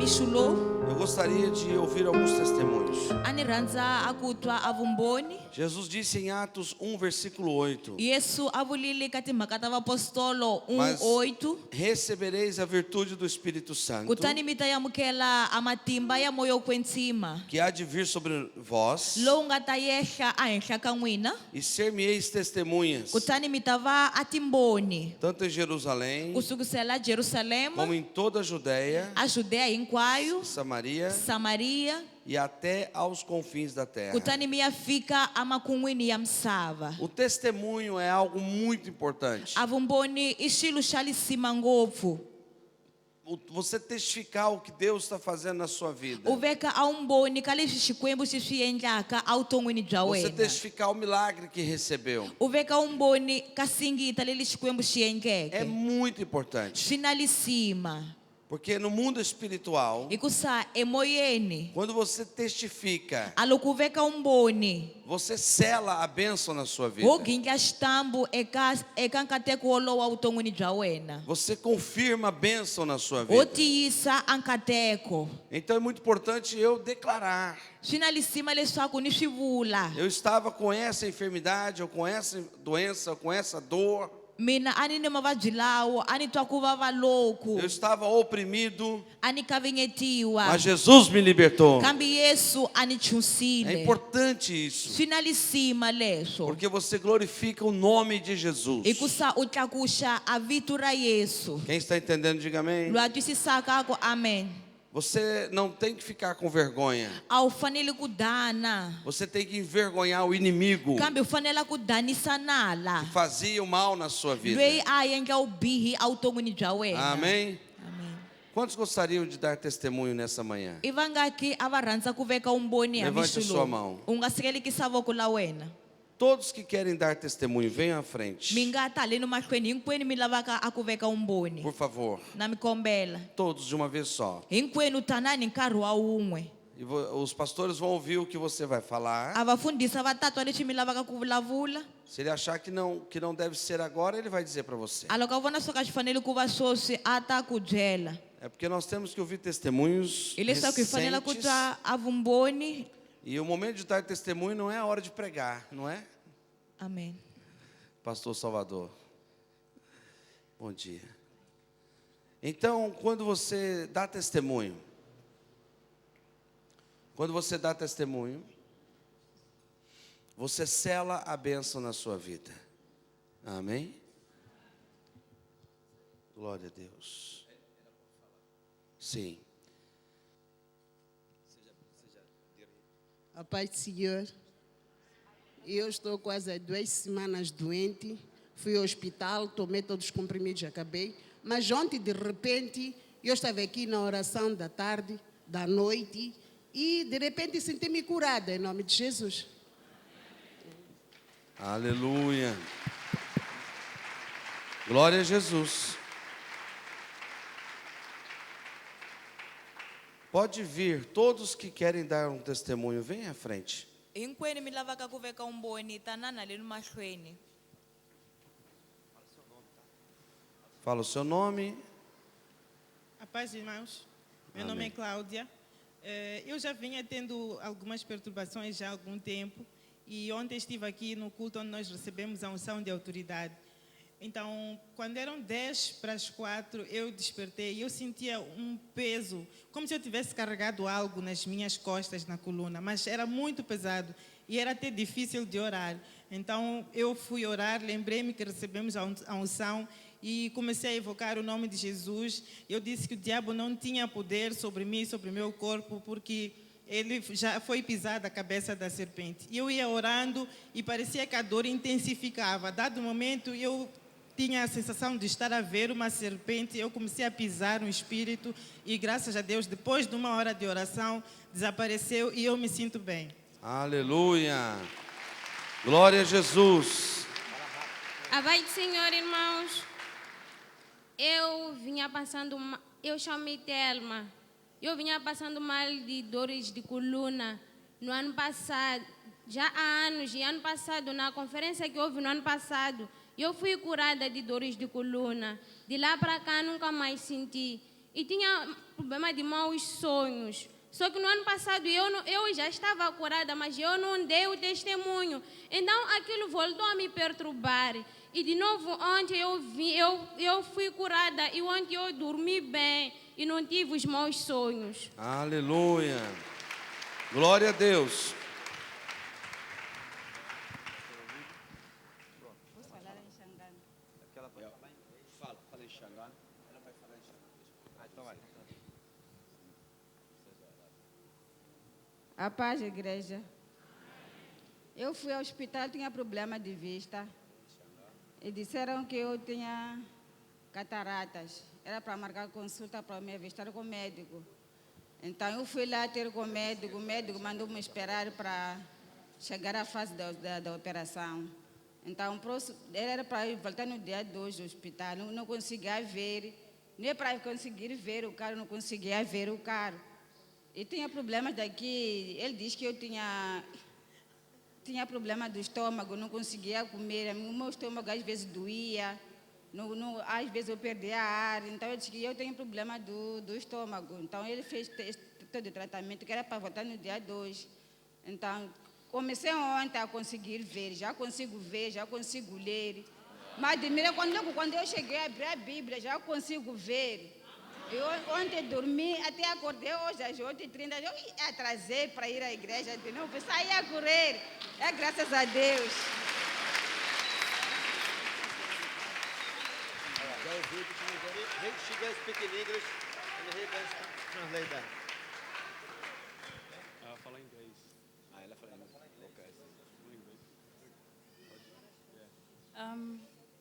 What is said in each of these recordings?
Eu gostaria de ouvir alguns testemunhos. Jesus disse em Atos 1, versículo 8: Mas recebereis a virtude do Espírito Santo, que há de vir sobre vós, e ser-me-eis testemunhas, tanto em Jerusalém, como em toda a Judéia, Samaria e até aos confins da terra. O testemunho é algo muito importante. Você testificar o que Deus está fazendo na sua vida. Você testificar o milagre que recebeu. É muito importante. Porque no mundo espiritual, quando você testifica, você sela a bênção na sua vida. Você confirma a bênção na sua vida. Então é muito importante eu declarar. Eu estava com essa enfermidade, ou com essa doença, ou com essa dor. Eu estava oprimido, mas Jesus me libertou. É importante isso, porque você glorifica o nome de Jesus. Quem está entendendo, diga amém. Você não tem que ficar com vergonha. Você tem que envergonhar o inimigo que fazia o mal na sua vida. Amém? Quantos gostariam de dar testemunho nessa manhã? Levante a sua mão. Todos que querem dar testemunho, venham à frente. Por favor. Todos de uma vez só. E os pastores vão ouvir o que você vai falar. Se ele achar que não deve ser agora, ele vai dizer para você. É porque nós temos que ouvir testemunhos recentes. E o momento de dar testemunho não é a hora de pregar, não é? Amém. Pastor Salvador, bom dia. Então, quando você dá testemunho, você sela a bênção na sua vida. Amém? Glória a Deus. Sim. A paz do Senhor. Eu estou quase há 2 semanas doente. Fui ao hospital, tomei todos os comprimidos, acabei. Mas ontem, de repente, eu estava aqui na oração da tarde, da noite, e de repente senti-me curada, em nome de Jesus. Aleluia. Glória a Jesus. Pode vir, todos que querem dar um testemunho, venham à frente. Fala o seu nome. A paz, irmãos. Meu nome é Cláudia. Eu já vinha tendo algumas perturbações já há algum tempo. E ontem estive aqui no culto onde nós recebemos a unção de autoridade. Então, quando eram 3:10, eu despertei e eu sentia um peso, como se eu tivesse carregado algo nas minhas costas, na coluna, mas era muito pesado e era até difícil de orar. Então, eu fui orar, lembrei-me que recebemos a unção e comecei a evocar o nome de Jesus. Eu disse que o diabo não tinha poder sobre mim, sobre o meu corpo, porque ele já foi pisado a cabeça da serpente. E eu ia orando e parecia que a dor intensificava. Dado momento, eu tinha a sensação de estar a ver uma serpente. Eu comecei a pisar no espírito e, graças a Deus, depois de 1 hora de oração, desapareceu e eu me sinto bem. Aleluia. Glória a Jesus. A paz do Senhor, irmãos. Eu vinha passando, eu chamo-me Telma. Eu vinha passando mal de dores de coluna no ano passado, já há anos. E ano passado, na conferência que houve no ano passado, eu fui curada de dores de coluna. De lá para cá, nunca mais senti. e tinha problema de maus sonhos. Só que no ano passado eu já estava curada, mas eu não dei o testemunho. Então aquilo voltou a me perturbar. E de novo ontem eu fui curada e ontem eu dormi bem e não tive os maus sonhos. Aleluia. Glória a Deus. Fala em Xangana. Ela vai falar em Xangana. Então vai. A paz, igreja. Eu fui ao hospital, tinha problema de vista. E disseram que eu tinha cataratas. Era para marcar consulta para me avistar com o médico. Então eu fui lá ter com o médico mandou-me esperar para chegar à fase da operação. Então ele era para voltar no dia 2 do hospital, não conseguia ver. Nem para conseguir ver o carro, não conseguia ver o carro. E tinha problemas daqui, ele disse que eu tinha problema do estômago, não conseguia comer, o meu estômago às vezes doía, às vezes eu perdia ar, então eu disse que eu tenho problema do estômago. Então ele fez todo o tratamento que era para voltar no dia 2. Então comecei ontem a conseguir ver, já consigo ler. Mas admira quando eu cheguei a abrir a Bíblia, já consigo ver. Eu ontem dormi, até acordei hoje às 8h30, eu atrasei para ir à igreja de novo, saí a correr. É graças a Deus. She can speak in English and he can translate that. Ela fala inglês. Ela fala inglês.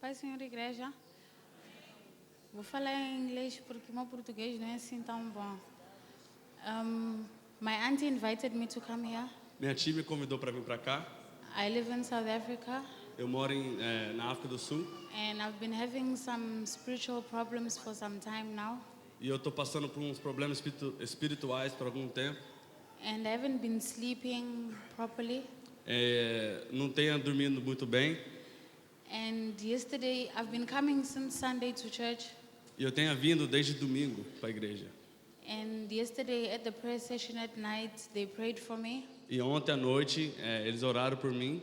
Pai, Senhor, igreja. Vou falar em inglês porque meu português não é assim tão bom. My auntie invited me to come here. Minha tia me convidou para vir para cá. I live in South Africa. Eu moro na África do Sul. And I've been having some spiritual problems for some time now. E eu estou passando por uns problemas espirituais por algum tempo. And I haven't been sleeping properly. Não tenho dormido muito bem. And yesterday, I've been coming since Sunday to church. E eu tenho vindo desde domingo para a igreja. And yesterday at the prayer session at night, they prayed for me. E ontem à noite eles oraram por mim.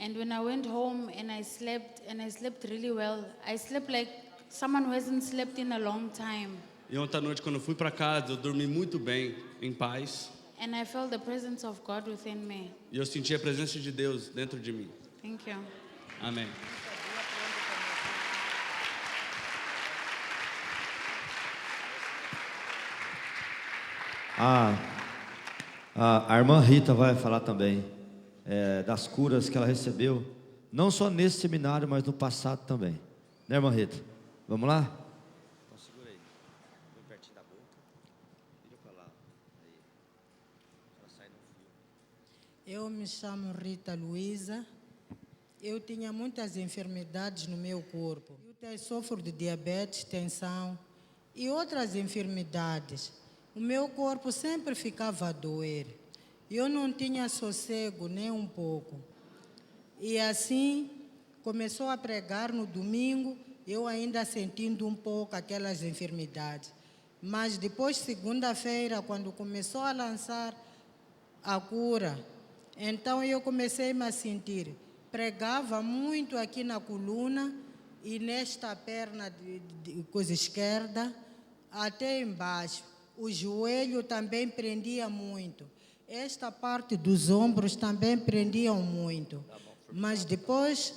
And when I went home and I slept really well. I slept like someone who hasn't slept in a long time. E ontem à noite, quando eu fui para casa, eu dormi muito bem, em paz. And I felt the presence of God within me. E eu senti a presença de Deus dentro de mim. Thank you. Amém. A irmã Rita vai falar também das curas que ela recebeu, não só nesse seminário, mas no passado também. Né, irmã Rita? Vamos lá? Então segura aí. Põe pertinho da boca. Vira para lá. Aí. Ela sai no fio. Eu me chamo Rita Luísa. Eu tinha muitas enfermidades no meu corpo. Eu sofro de diabetes, tensão e outras enfermidades. O meu corpo sempre ficava a doer. Eu não tinha sossego nem um pouco. E assim, começou a pregar no domingo, eu ainda sentindo um pouco aquelas enfermidades. Mas depois, segunda-feira, quando começou a lançar a cura, então eu comecei a sentir. Pregava muito aqui na coluna e nesta perna de coisa esquerda, até embaixo. O joelho também prendia muito. Esta parte dos ombros também prendiam muito. Mas depois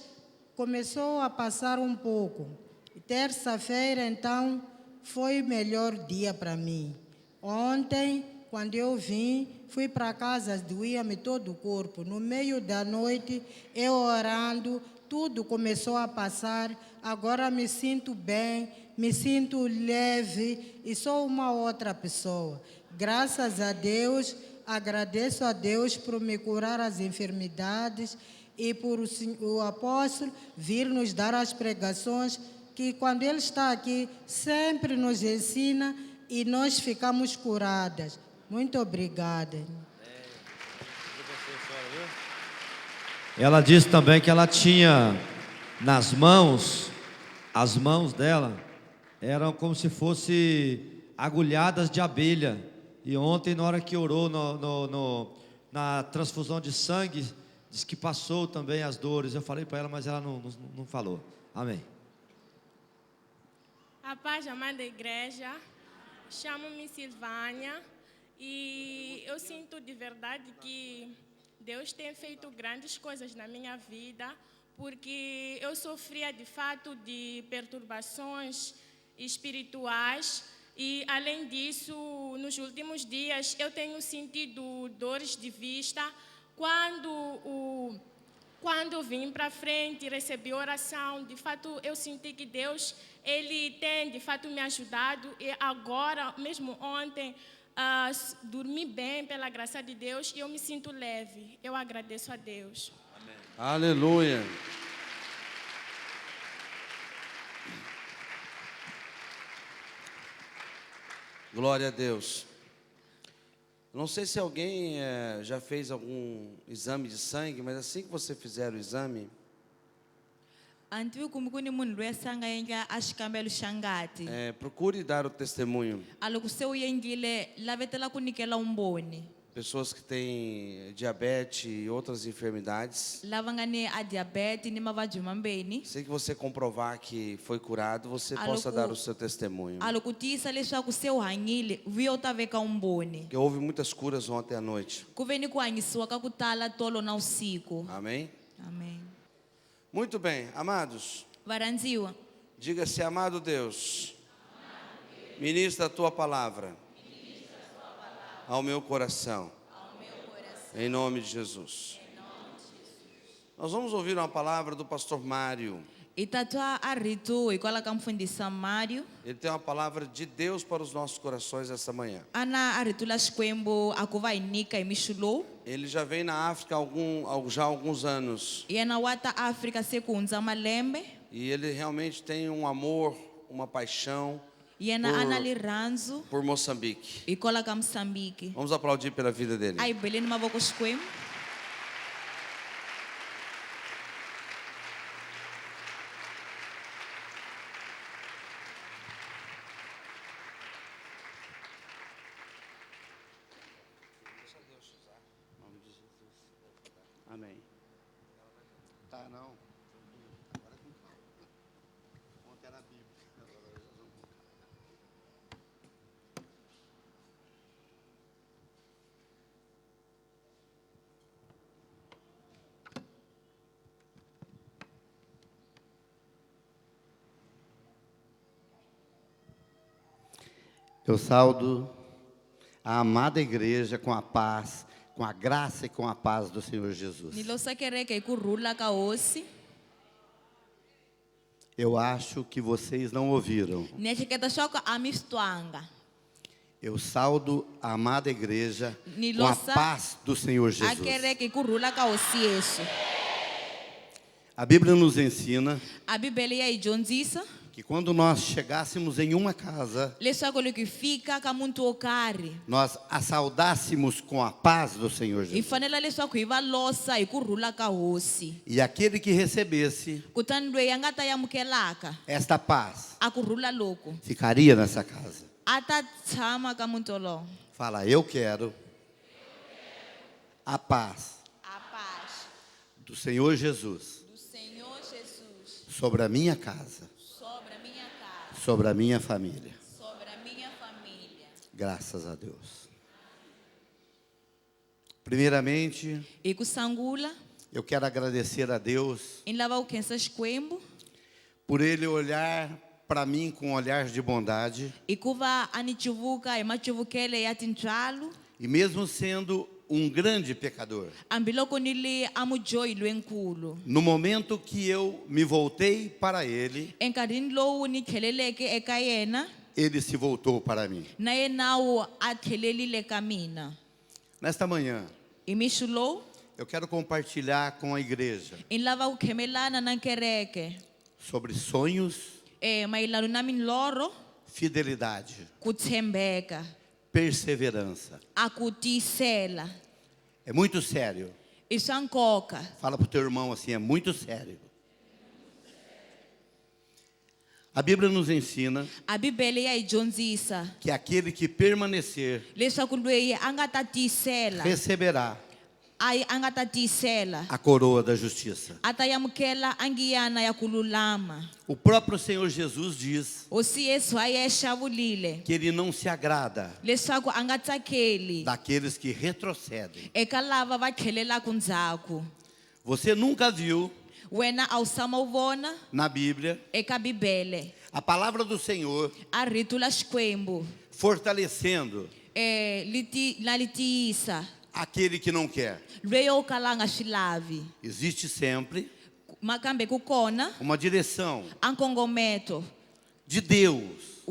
começou a passar um pouco. Terça-feira, então, foi o melhor dia para mim. Ontem, quando eu vim, fui para casa, doía-me todo o corpo. No meio da noite, eu orando, tudo começou a passar. Agora me sinto bem, me sinto leve e sou uma outra pessoa. Graças a Deus, agradeço a Deus por me curar as enfermidades e por o apóstolo vir nos dar as pregações, que quando ele está aqui, sempre nos ensina e nós ficamos curadas. Muito obrigada. Ela disse também que ela tinha nas mãos, as mãos dela eram como se fosse agulhadas de abelha. E ontem, na hora que orou na transfusão de sangue, disse que passou também as dores. Eu falei para ela, mas ela não falou. Amém. A paz, amada igreja. Chamo-me Silvânia e eu sinto de verdade que Deus tem feito grandes coisas na minha vida, porque eu sofria de fato de perturbações espirituais e, além disso, nos últimos dias eu tenho sentido dores de vista. Quando eu vim para frente e recebi oração, de fato eu senti que Deus, Ele tem de fato me ajudado, e agora, mesmo ontem, dormi bem pela graça de Deus e eu me sinto leve. Eu agradeço a Deus. Amém. Aleluia. Glória a Deus. Não sei se alguém já fez algum exame de sangue, mas assim que você fizer o exame, procure dar o testemunho. Pessoas que têm diabetes e outras enfermidades. Sei que você comprovar que foi curado, você possa dar o seu testemunho. Que houve muitas curas ontem à noite. Amém? Amém. Muito bem, amados. Diga-se, amado Deus, ministra a tua palavra ao meu coração, em nome de Jesus. Nós vamos ouvir uma palavra do pastor Mário. Ele tem uma palavra de Deus para os nossos corações essa manhã. Ele já vem na África já há alguns anos. E ele realmente tem um amor, uma paixão por Moçambique. Vamos aplaudir pela vida dele. Amém. Tá, não. Agora com calma. Ontem era a Bíblia. Eu saudo a amada igreja com a paz, com a graça e com a paz do Senhor Jesus. Eu acho que vocês não ouviram. Eu saudo a amada igreja com a paz do Senhor Jesus. A Bíblia nos ensina que quando nós chegássemos em uma casa, nós a saudássemos com a paz do Senhor Jesus. E aquele que recebesse esta paz ficaria nessa casa. Fala, eu quero a paz do Senhor Jesus sobre a minha casa, sobre a minha família. Graças a Deus. Primeiramente, eu quero agradecer a Deus por Ele olhar para mim com um olhar de bondade. E mesmo sendo um grande pecador, no momento que eu me voltei para Ele, Ele se voltou para mim. Nesta manhã, eu quero compartilhar com a igreja sobre sonhos, fidelidade, perseverança. É muito sério. Fala para o teu irmão assim, é muito sério. A Bíblia nos ensina que aquele que permanecer receberá a coroa da justiça. O próprio Senhor Jesus diz que Ele não se agrada daqueles que retrocedem. Você nunca viu na Bíblia a palavra do Senhor fortalecendo aquele que não quer. Existe sempre uma direção de Deus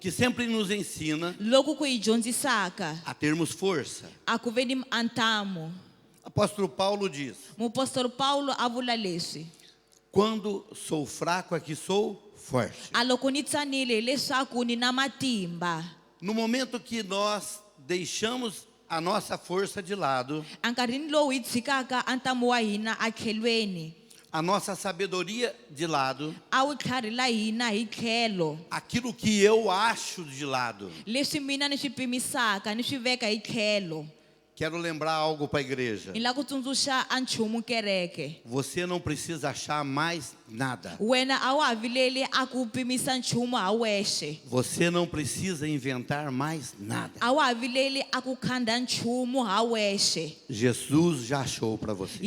que sempre nos ensina a termos força. Apóstolo Paulo diz: quando sou fraco é que sou forte. No momento que nós deixamos a nossa força de lado, a nossa sabedoria de lado, aquilo que eu acho de lado. Quero lembrar algo para a igreja. Você não precisa achar mais nada. Você não precisa inventar mais nada. Jesus já achou para você.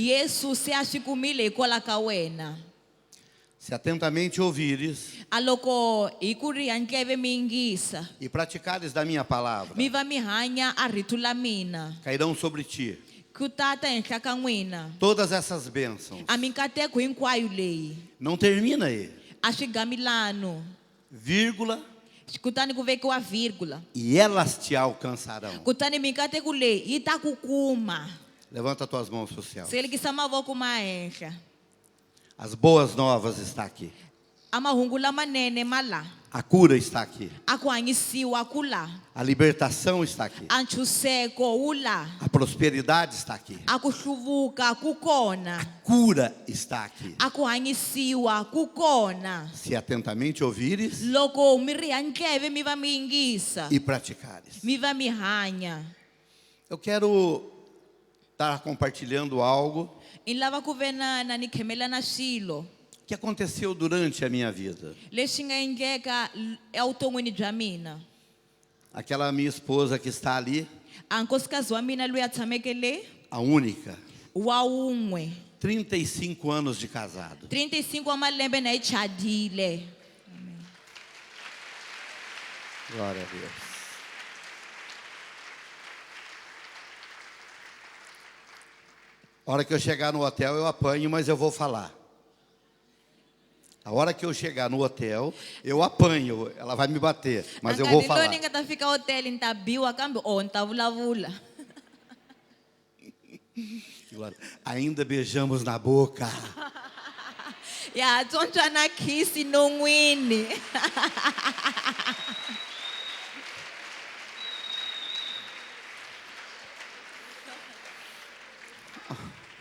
Se atentamente ouvires e praticares da minha palavra, cairão sobre ti todas essas bênçãos. Não termina aí. Vírgula. E elas te alcançarão. Levanta tuas mãos para o céu. As boas novas estão aqui. A cura está aqui. A libertação está aqui. A prosperidade está aqui. A cura está aqui. Se atentamente ouvires e praticares. Eu quero estar compartilhando algo que aconteceu durante a minha vida. Aquela minha esposa que está ali, a única, 35 anos de casado. Glória a Deus. A hora que eu chegar no hotel eu apanho, mas eu vou falar. A hora que eu chegar no hotel, eu apanho. Ela vai me bater, mas eu vou falar. Ainda beijamos na boca.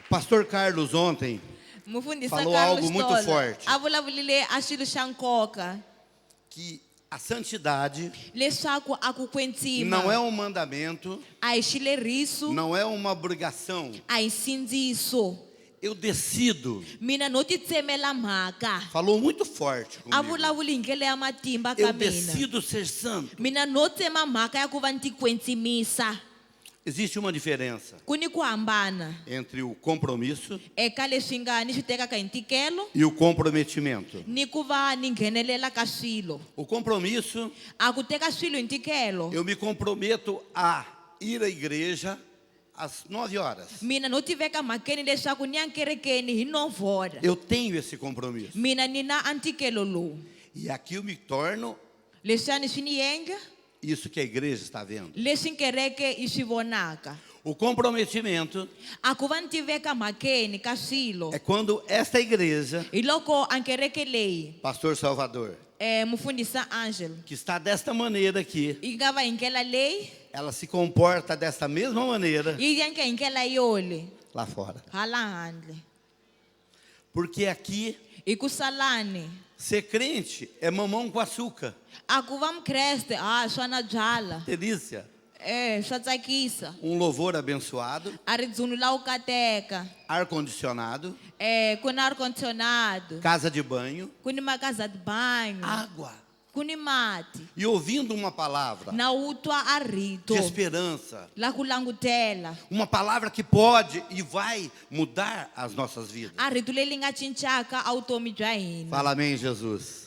Pastor Carlos ontem falou algo muito forte. Que a santidade não é um mandamento, não é uma obrigação. Eu decido. Falou muito forte comigo. Eu decido ser santo. Existe uma diferença entre o compromisso e o comprometimento. O compromisso, eu me comprometo a ir à igreja às 9 horas. Eu tenho esse compromisso. E aqui eu me torno isso que a igreja está vendo. O comprometimento é quando esta igreja, Pastor Salvador, que está desta maneira aqui, ela se comporta desta mesma maneira lá fora. Porque aqui, e kusalani ser crente é mamão com açúcar. aku va mkreste swa na byala Delícia. swa tsakisa Um louvor abençoado, a ri dzunu la wu kateka ar-condicionado, ku na ar condicionado casa de banho, ku ni makaza de banho água. ku ni mati E ouvindo uma palavra na wu twa a rito de esperança, la ku langutela uma palavra que pode e vai mudar as nossas vidas. a rito leri nga cincaka a vutomi bya hina Fala amém, Jesus.